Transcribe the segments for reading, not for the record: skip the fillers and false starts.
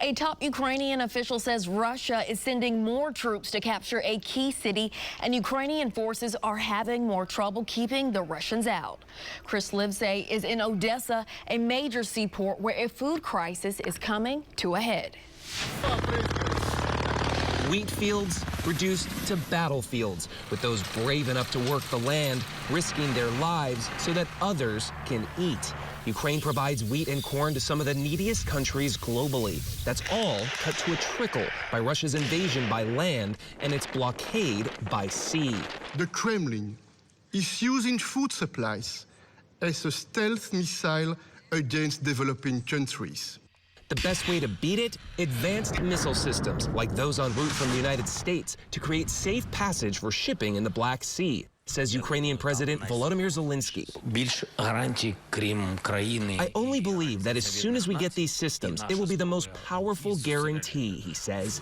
A top Ukrainian official says Russia is sending more troops to capture a key city, and Ukrainian forces are having more trouble keeping the Russians out. Chris Livesay is in Odessa, a major seaport where a food crisis is coming to a head. Wheat fields reduced to battlefields, with those brave enough to work the land risking their lives so that others can eat. Ukraine provides wheat and corn to some of the neediest countries globally. That's all cut to a trickle by Russia's invasion by land and its blockade by sea. The Kremlin is using food supplies as a stealth missile against developing countries. The best way to beat it? Advanced missile systems like those en route from the United States to create safe passage for shipping in the Black Sea, says Ukrainian President Volodymyr Zelensky. I only believe that as soon as we get these systems, it will be the most powerful guarantee, he says.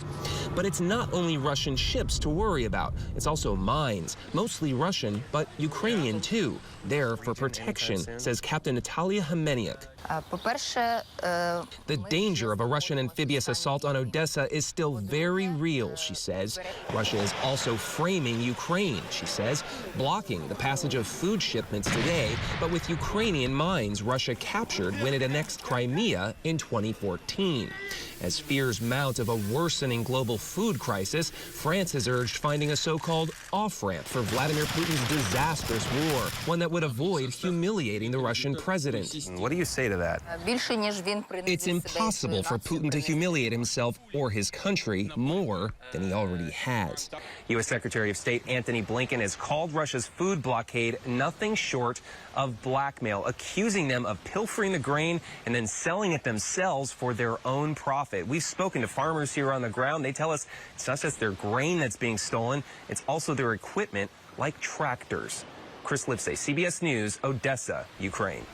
But it's not only Russian ships to worry about. It's also mines, mostly Russian, but Ukrainian too. There for protection, says Captain Natalia Homeniuk. The danger of a Russian amphibious assault on Odessa is still very real, she says. Russia is also framing Ukraine, she says, blocking the passage of food shipments today, but with Ukrainian mines Russia captured when it annexed Crimea in 2014. As fears mount of a worsening global food crisis, France has urged finding a so-called off-ramp for Vladimir Putin's disastrous war, one that would avoid humiliating the Russian president. What do you say to that? It's impossible for Putin to humiliate himself or his country more than he already has. U.S. Secretary of State Antony Blinken has called Russia's food blockade nothing short of blackmail, accusing them of pilfering the grain and then selling it themselves for their own profit. We've spoken to farmers here on the ground. They tell us it's not just their grain that's being stolen, it's also their equipment like tractors. Chris Livesay, CBS News, Odessa, Ukraine.